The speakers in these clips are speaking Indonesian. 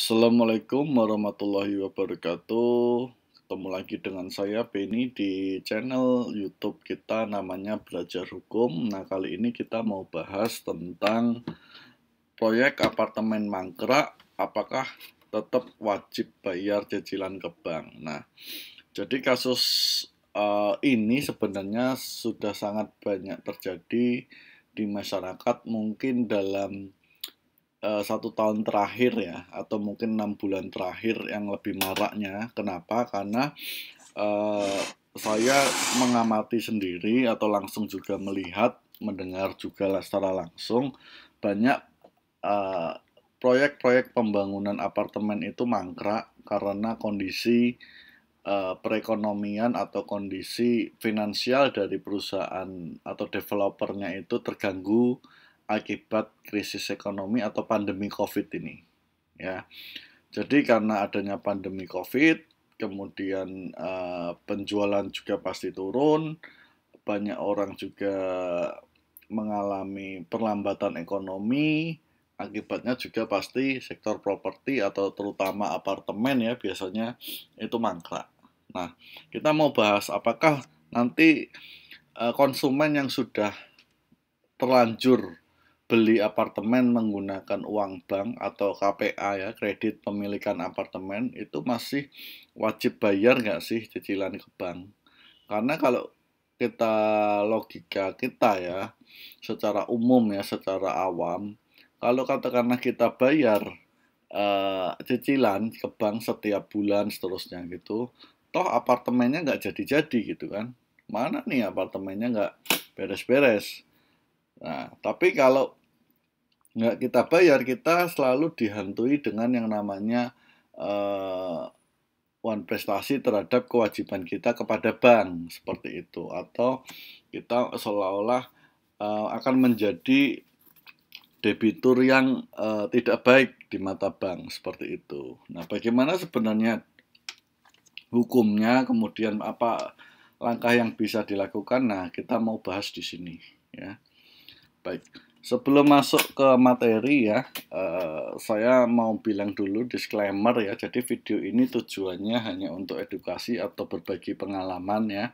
Assalamualaikum warahmatullahi wabarakatuh. Ketemu lagi dengan saya Benny di channel YouTube kita namanya Belajar Hukum. Nah, kali ini kita mau bahas tentang proyek apartemen mangkrak, apakah tetap wajib bayar cicilan ke bank. Nah, jadi kasus ini sebenarnya sudah sangat banyak terjadi di masyarakat, mungkin dalam 1 tahun terakhir ya, atau mungkin 6 bulan terakhir yang lebih maraknya. Kenapa? Karena uh, saya mengamati sendiri atau langsung juga melihat, mendengar juga secara langsung banyak uh, proyek-proyek pembangunan apartemen itu mangkrak karena kondisi perekonomian atau kondisi finansial dari perusahaan atau developernya itu terganggu akibat krisis ekonomi atau pandemi COVID ini. Ya, jadi karena adanya pandemi COVID, kemudian penjualan juga pasti turun, banyak orang juga mengalami perlambatan ekonomi, akibatnya juga pasti sektor properti atau terutama apartemen ya biasanya itu mangkrak. Nah, kita mau bahas apakah nanti konsumen yang sudah terlanjur beli apartemen menggunakan uang bank atau KPA ya, kredit pemilikan apartemen, itu masih wajib bayar nggak sih cicilan ke bank? Karena kalau kita logika kita ya, secara umum ya, secara awam, kalau katakanlah kita bayar cicilan ke bank setiap bulan seterusnya gitu, toh apartemennya nggak jadi-jadi gitu kan? Mana nih apartemennya nggak beres-beres? Nah, tapi kalau nggak kita bayar, kita selalu dihantui dengan yang namanya uh, one prestasi terhadap kewajiban kita kepada bank seperti itu, atau kita seolah-olah akan menjadi debitur yang tidak baik di mata bank seperti itu. Nah, bagaimana sebenarnya hukumnya, kemudian apa langkah yang bisa dilakukan? Nah, kita mau bahas di sini ya. Baik, sebelum masuk ke materi ya, saya mau bilang dulu disclaimer ya. Jadi video ini tujuannya hanya untuk edukasi atau berbagi pengalaman ya,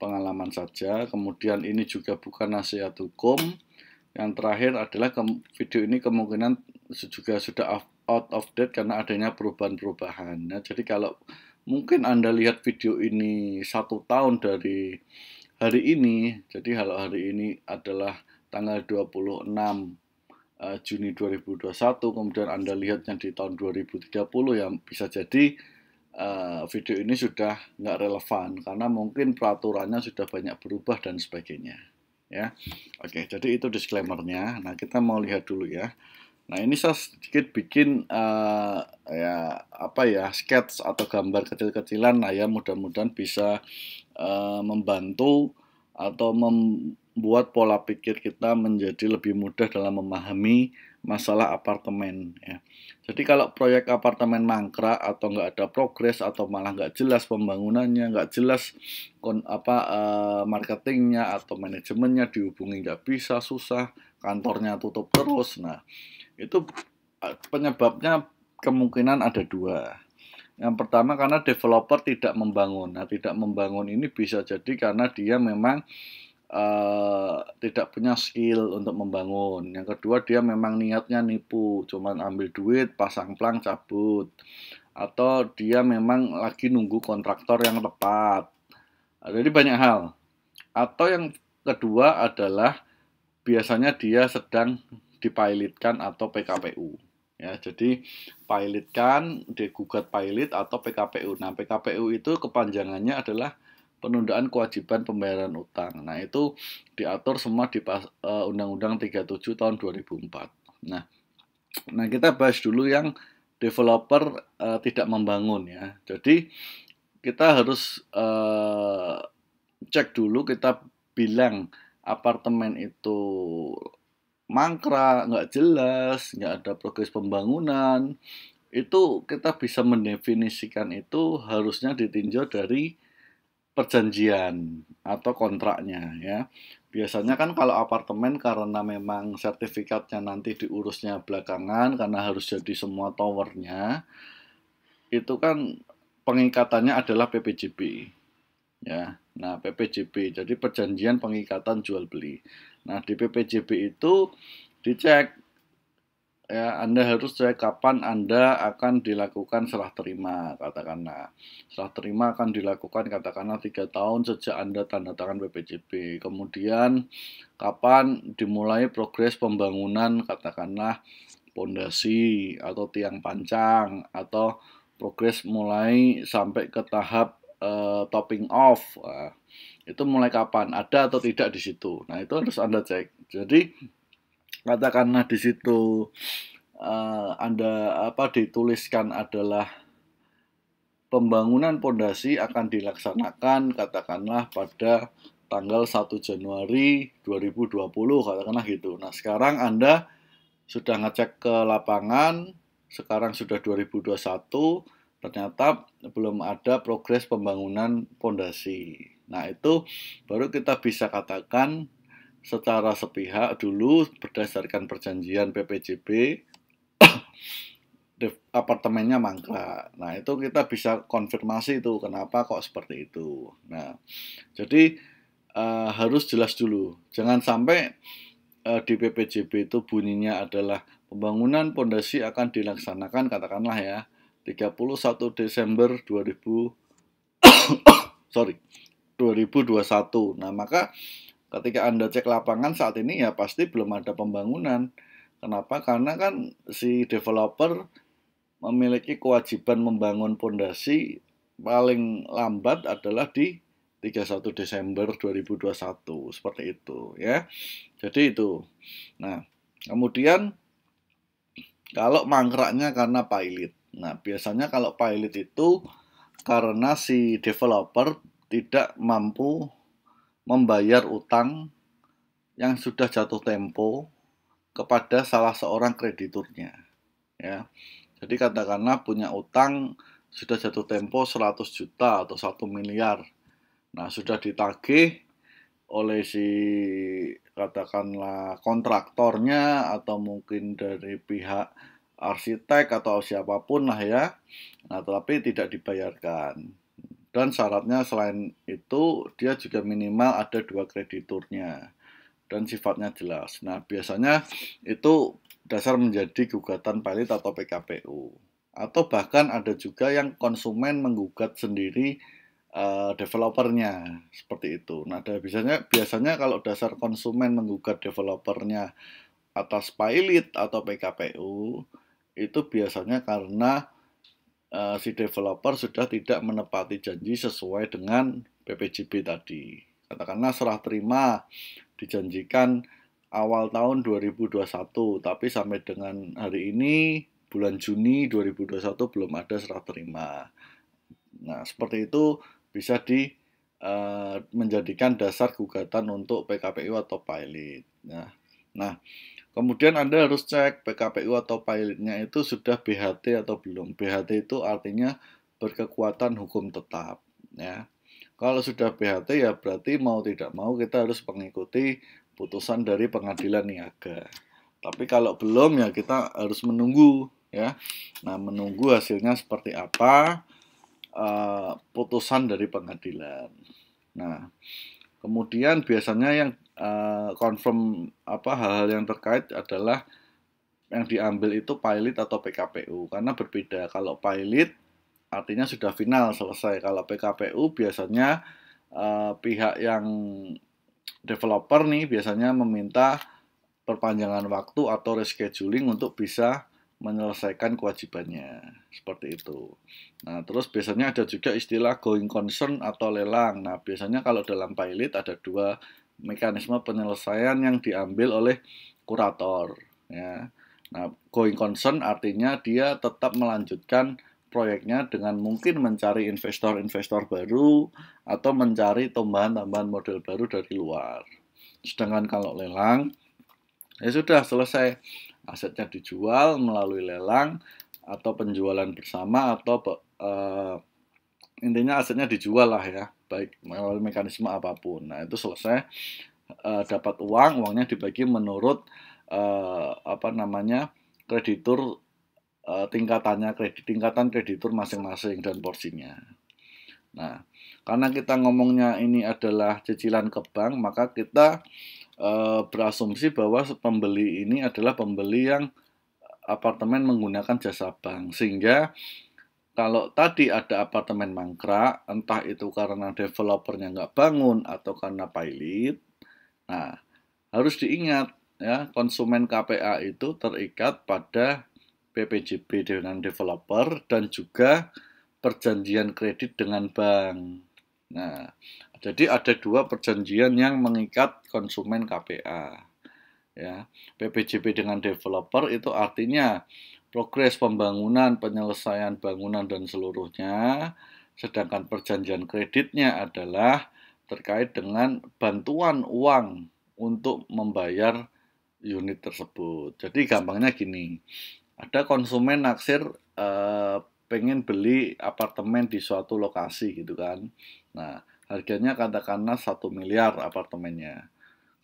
pengalaman saja. Kemudian ini juga bukan nasihat hukum. Yang terakhir adalah video ini kemungkinan juga sudah out of date karena adanya perubahan-perubahan. Nah, jadi kalau mungkin Anda lihat video ini 1 tahun dari hari ini, jadi kalau hari ini adalah tanggal 26 Juni 2021, kemudian Anda lihatnya di tahun 2030, ya bisa jadi video ini sudah nggak relevan karena mungkin peraturannya sudah banyak berubah dan sebagainya. Ya, oke. Jadi itu disclaimernya. Nah, kita mau lihat dulu ya. Nah, ini saya sedikit bikin ya apa ya, sketch atau gambar kecil-kecilan lah ya, mudah-mudahan bisa membantu atau membuat pola pikir kita menjadi lebih mudah dalam memahami masalah apartemen ya. Jadi kalau proyek apartemen mangkrak atau nggak ada progres atau malah nggak jelas pembangunannya, nggak jelas marketingnya atau manajemennya, dihubungi nggak bisa, susah, kantornya tutup terus. Nah, itu penyebabnya kemungkinan ada dua. Yang pertama karena developer tidak membangun. Nah, tidak membangun ini bisa jadi karena dia memang tidak punya skill untuk membangun. Yang kedua dia memang niatnya nipu, cuman ambil duit, pasang plang, cabut. Atau dia memang lagi nunggu kontraktor yang tepat. Nah, jadi banyak hal. Atau yang kedua adalah biasanya dia sedang dipilotkan atau PKPU. Ya, jadi pilotkan, digugat pilot atau PKPU. Nah, PKPU itu kepanjangannya adalah penundaan kewajiban pembayaran utang. Nah, itu diatur semua di Undang-Undang 37 tahun 2004. Nah, kita bahas dulu yang developer tidak membangun ya. Jadi kita harus cek dulu, kita bilang apartemen itu mangkrak, nggak jelas, nggak ada progres pembangunan, itu kita bisa mendefinisikan itu harusnya ditinjau dari perjanjian atau kontraknya ya. Biasanya kan kalau apartemen karena memang sertifikatnya nanti diurusnya belakangan karena harus jadi semua towernya, itu kan pengikatannya adalah PPJB ya. Nah, PPJB jadi perjanjian pengikatan jual beli. Nah, di PPJB itu dicek ya, Anda harus cek kapan Anda akan dilakukan serah terima, katakanlah. Serah terima akan dilakukan katakanlah 3 tahun sejak Anda tanda tangan PPJB. Kemudian kapan dimulai progres pembangunan, katakanlah pondasi atau tiang pancang atau progres mulai sampai ke tahap topping off. Nah, itu mulai kapan? Ada atau tidak di situ. Nah, itu harus Anda cek. Jadi katakanlah di situ Anda dituliskan adalah pembangunan pondasi akan dilaksanakan katakanlah pada tanggal 1 Januari 2020 katakanlah gitu. Nah, sekarang Anda sudah ngecek ke lapangan, sekarang sudah 2021, ternyata belum ada progres pembangunan pondasi. Nah, itu baru kita bisa katakan secara sepihak dulu berdasarkan perjanjian PPJB apartemennya mangkrak. Nah, itu kita bisa konfirmasi itu kenapa kok seperti itu. Nah, jadi harus jelas dulu. Jangan sampai di PPJB itu bunyinya adalah pembangunan pondasi akan dilaksanakan katakanlah ya 31 Desember 2021. Nah, maka ketika Anda cek lapangan saat ini ya pasti belum ada pembangunan. Kenapa? Karena kan si developer memiliki kewajiban membangun pondasi paling lambat adalah di 31 Desember 2021 seperti itu ya. Jadi itu. Nah, kemudian kalau mangkraknya karena pilot. Nah, biasanya kalau pilot itu karena si developer tidak mampu membayar utang yang sudah jatuh tempo kepada salah seorang krediturnya ya. Jadi katakanlah punya utang sudah jatuh tempo 100 juta atau 1 miliar. Nah, sudah ditagih oleh si katakanlah kontraktornya atau mungkin dari pihak arsitek atau siapapun lah ya. Nah, tetapi tidak dibayarkan. Dan syaratnya selain itu dia juga minimal ada 2 krediturnya dan sifatnya jelas. Nah, biasanya itu dasar menjadi gugatan pilot atau PKPU. Atau bahkan ada juga yang konsumen menggugat sendiri developernya seperti itu. Nah, biasanya kalau dasar konsumen menggugat developernya atas pilot atau PKPU itu biasanya karena si developer sudah tidak menepati janji sesuai dengan PPJB tadi. Katakanlah serah terima dijanjikan awal tahun 2021, tapi sampai dengan hari ini bulan Juni 2021 belum ada serah terima. Nah, seperti itu bisa menjadikan dasar gugatan untuk PKPU atau pilot. Nah, kemudian Anda harus cek PKPU atau pilotnya itu sudah BHT atau belum. BHT itu artinya berkekuatan hukum tetap. Ya. Kalau sudah BHT ya berarti mau tidak mau kita harus mengikuti putusan dari pengadilan niaga. Tapi kalau belum ya kita harus menunggu ya. Nah, menunggu hasilnya seperti apa putusan dari pengadilan. Nah, kemudian biasanya yang confirm hal-hal yang terkait adalah yang diambil itu pilot atau PKPU karena berbeda. Kalau pilot artinya sudah final selesai. Kalau PKPU biasanya pihak yang developer nih biasanya meminta perpanjangan waktu atau rescheduling untuk bisa menyelesaikan kewajibannya seperti itu. Nah, terus biasanya ada juga istilah going concern atau lelang. Nah, biasanya kalau dalam pilot ada 2 mekanisme penyelesaian yang diambil oleh kurator ya. Nah, going concern artinya dia tetap melanjutkan proyeknya dengan mungkin mencari investor-investor baru atau mencari tambahan-tambahan model baru dari luar. Sedangkan kalau lelang ya sudah selesai, asetnya dijual melalui lelang atau penjualan bersama atau intinya asetnya dijual lah ya, baik melalui mekanisme apapun. Nah, itu selesai. dapat uangnya dibagi menurut kreditur, tingkatan kreditur masing-masing dan porsinya. Nah, karena kita ngomongnya ini adalah cicilan ke bank, maka kita berasumsi bahwa pembeli ini adalah pembeli yang apartemen menggunakan jasa bank, sehingga kalau tadi ada apartemen mangkrak, entah itu karena developernya nggak bangun atau karena pilot, nah harus diingat ya, konsumen KPA itu terikat pada PPJB dengan developer dan juga perjanjian kredit dengan bank. Nah, jadi ada dua perjanjian yang mengikat konsumen KPA. Ya, PPJB dengan developer itu artinya progres pembangunan, penyelesaian bangunan dan seluruhnya, sedangkan perjanjian kreditnya adalah terkait dengan bantuan uang untuk membayar unit tersebut. Jadi gampangnya gini, ada konsumen naksir pengen beli apartemen di suatu lokasi gitu kan. Nah, harganya katakanlah 1 miliar apartemennya.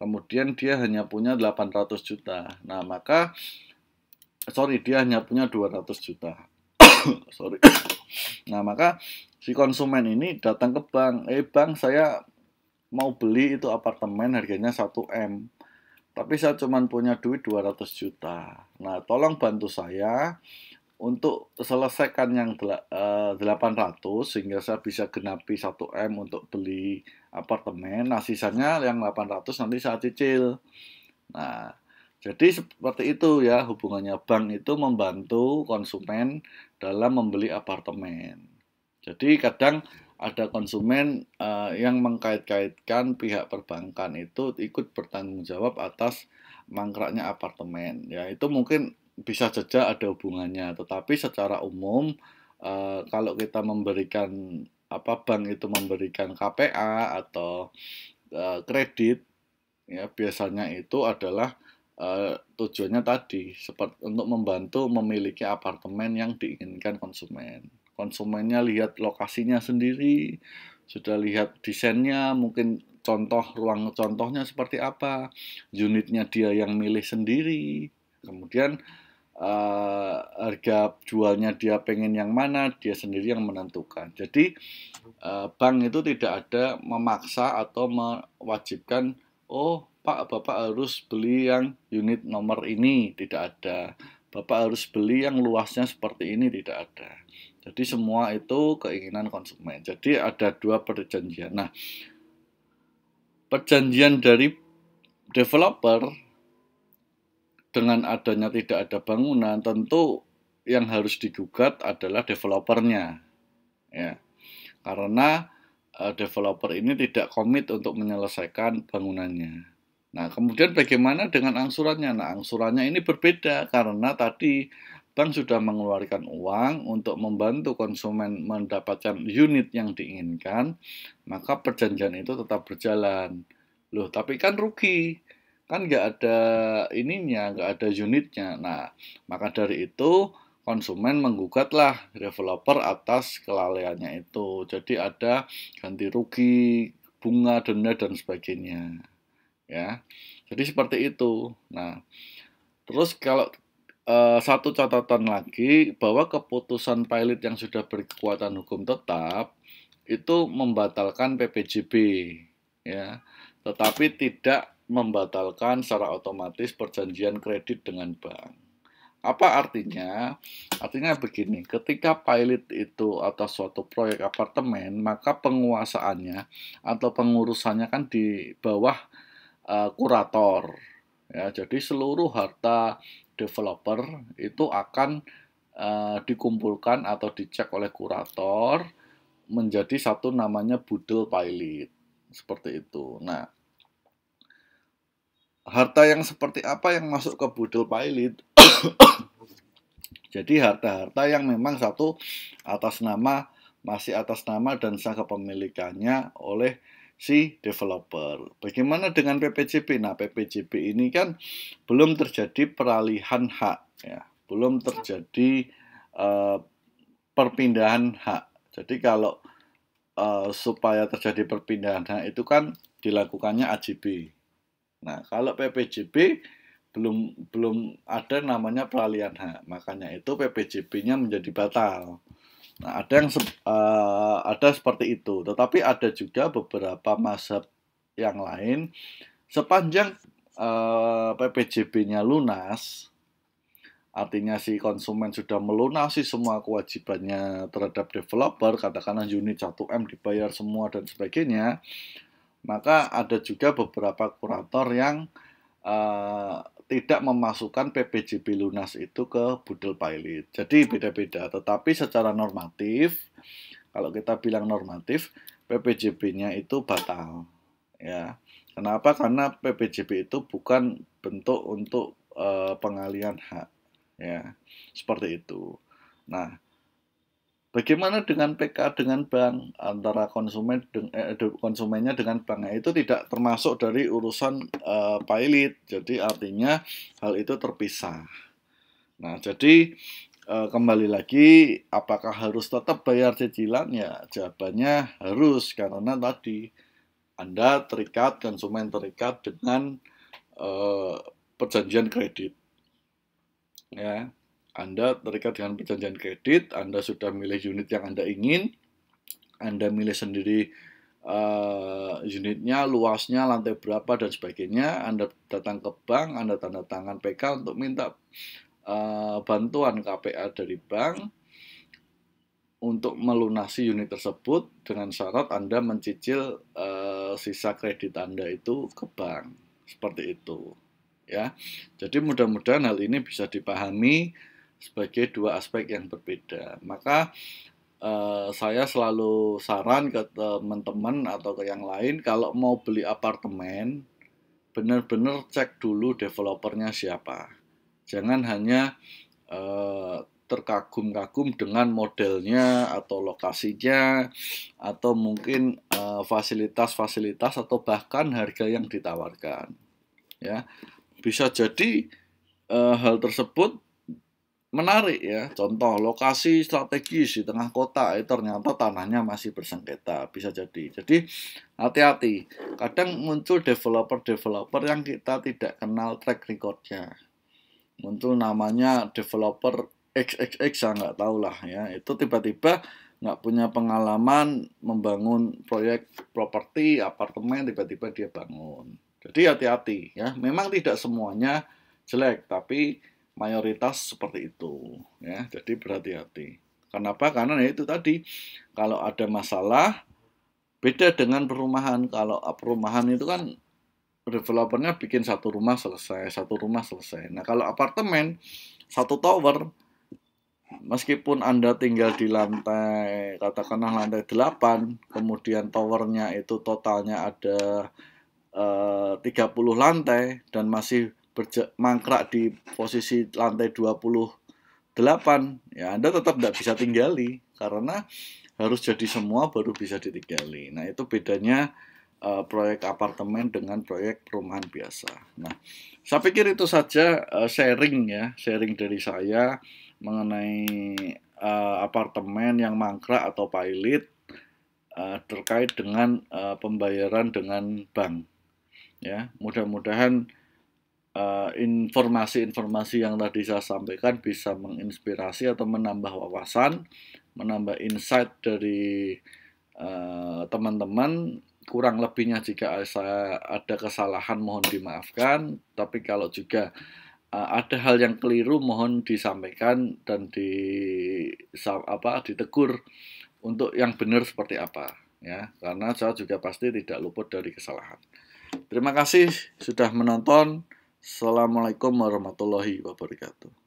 Kemudian dia hanya punya 800 juta. Nah, dia hanya punya 200 juta. Sorry. Nah, maka si konsumen ini datang ke bank. Bang, saya mau beli itu apartemen harganya 1 M. Tapi saya cuma punya duit 200 juta. Nah, tolong bantu saya untuk selesaikan yang 800 sehingga saya bisa genapi 1 M untuk beli apartemen. Nah, sisanya yang 800 nanti saya cicil. Nah, jadi seperti itu ya hubungannya. Bank itu membantu konsumen dalam membeli apartemen. Jadi kadang ada konsumen yang mengkait-kaitkan pihak perbankan itu ikut bertanggung jawab atas mangkraknya apartemen. Ya, itu mungkin bisa saja ada hubungannya, tetapi secara umum kalau kita memberikan bank itu memberikan KPA atau kredit, ya biasanya itu adalah tujuannya tadi seperti untuk membantu memiliki apartemen yang diinginkan konsumen. Konsumennya lihat lokasinya sendiri, sudah lihat desainnya, mungkin ruang contohnya seperti apa, unitnya dia yang milih sendiri, kemudian harga jualnya dia pengen yang mana, dia sendiri yang menentukan. Jadi bank itu tidak ada memaksa atau mewajibkan, oh Pak, Bapak harus beli yang unit nomor ini, tidak ada. Bapak harus beli yang luasnya seperti ini, tidak ada. Jadi semua itu keinginan konsumen. Jadi ada dua perjanjian. Nah, perjanjian dari developer dengan adanya tidak ada bangunan, tentu yang harus digugat adalah developernya. Ya. Karena developer ini tidak komit untuk menyelesaikan bangunannya. Nah, kemudian bagaimana dengan angsurannya? Nah, angsurannya ini berbeda karena tadi bank sudah mengeluarkan uang untuk membantu konsumen mendapatkan unit yang diinginkan, maka perjanjian itu tetap berjalan. Loh, tapi kan rugi, kan nggak ada ininya, nggak ada unitnya. Nah, maka dari itu konsumen menggugatlah developer atas kelalaiannya itu. Jadi ada ganti rugi, bunga, denda, dan sebagainya. Ya, jadi seperti itu. Nah, terus kalau satu catatan lagi bahwa keputusan pilot yang sudah berkekuatan hukum tetap itu membatalkan PPJB, ya, tetapi tidak membatalkan secara otomatis perjanjian kredit dengan bank. Apa artinya? Artinya begini, ketika pilot itu atas suatu proyek apartemen, maka penguasaannya atau pengurusannya kan di bawah kurator. Ya, jadi seluruh harta developer itu akan dikumpulkan atau dicek oleh kurator menjadi satu namanya budel pilot. Seperti itu. Nah, harta yang seperti apa yang masuk ke budel pilot? Jadi harta-harta yang memang masih atas nama dan sah kepemilikannya oleh si developer. Bagaimana dengan PPJB? Nah, PPJB ini kan belum terjadi peralihan hak, ya, belum terjadi perpindahan hak. Jadi kalau supaya terjadi perpindahan hak itu kan dilakukannya AJB. Nah, kalau PPJB belum ada namanya peralihan hak, makanya itu PPJB-nya menjadi batal. Nah, ada seperti itu, tetapi ada juga beberapa mazhab yang lain sepanjang PPJB-nya lunas, artinya si konsumen sudah melunasi semua kewajibannya terhadap developer, katakanlah unit 1M dibayar semua dan sebagainya, maka ada juga beberapa kurator yang tidak memasukkan PPJB lunas itu ke budel pilot. Jadi beda-beda, tetapi secara normatif, kalau kita bilang normatif, PPJB-nya itu batal. Ya. Kenapa? Karena PPJB itu bukan bentuk untuk pengalihan hak. Ya, seperti itu. Nah, bagaimana dengan PK dengan bank, antara konsumennya dengan banknya itu tidak termasuk dari urusan pilot. Jadi artinya hal itu terpisah. Nah, jadi kembali lagi, apakah harus tetap bayar cicilan? Ya, jawabannya harus, karena tadi Anda terikat, konsumen terikat dengan perjanjian kredit. Ya, Anda terikat dengan perjanjian kredit, Anda sudah milih unit yang Anda ingin, Anda milih sendiri unitnya, luasnya, lantai berapa, dan sebagainya. Anda datang ke bank, Anda tanda tangan PK untuk minta bantuan KPA dari bank untuk melunasi unit tersebut dengan syarat Anda mencicil sisa kredit Anda itu ke bank. Seperti itu. Ya. Jadi mudah-mudahan hal ini bisa dipahami sebagai dua aspek yang berbeda. Maka saya selalu saran ke teman-teman atau ke yang lain, kalau mau beli apartemen, benar-benar cek dulu developernya siapa. Jangan hanya terkagum-kagum dengan modelnya atau lokasinya atau mungkin fasilitas-fasilitas atau bahkan harga yang ditawarkan. Ya, bisa jadi hal tersebut menarik ya. Contoh, lokasi strategis di tengah kota, ternyata tanahnya masih bersengketa, bisa jadi. Jadi hati-hati. Kadang muncul developer-developer yang kita tidak kenal track record-nya. Muncul namanya developer XXX, saya nggak tahu lah ya. Itu tiba-tiba nggak punya pengalaman membangun proyek properti, apartemen, tiba-tiba dia bangun. Jadi hati-hati ya. Memang tidak semuanya jelek, tapi mayoritas seperti itu ya. Jadi berhati-hati. Kenapa? Karena ya itu tadi, kalau ada masalah, beda dengan perumahan. Kalau perumahan itu kan developernya bikin satu rumah selesai, satu rumah selesai. Nah, kalau apartemen satu tower, meskipun Anda tinggal di lantai, katakanlah lantai 8, kemudian towernya itu totalnya ada 30 lantai dan masih mangkrak di posisi lantai 28, ya Anda tetap tidak bisa tinggali karena harus jadi semua baru bisa ditinggali. Nah, itu bedanya proyek apartemen dengan proyek perumahan biasa. Nah, saya pikir itu saja sharing dari saya mengenai apartemen yang mangkrak atau pilot terkait dengan pembayaran dengan bank. Ya, mudah-mudahan informasi-informasi yang tadi saya sampaikan bisa menginspirasi atau menambah wawasan, menambah insight dari teman-teman. Kurang lebihnya jika saya ada kesalahan mohon dimaafkan, tapi kalau juga ada hal yang keliru mohon disampaikan dan ditegur untuk yang benar seperti apa ya, karena saya juga pasti tidak luput dari kesalahan. Terima kasih sudah menonton. Assalamualaikum warahmatullahi wabarakatuh.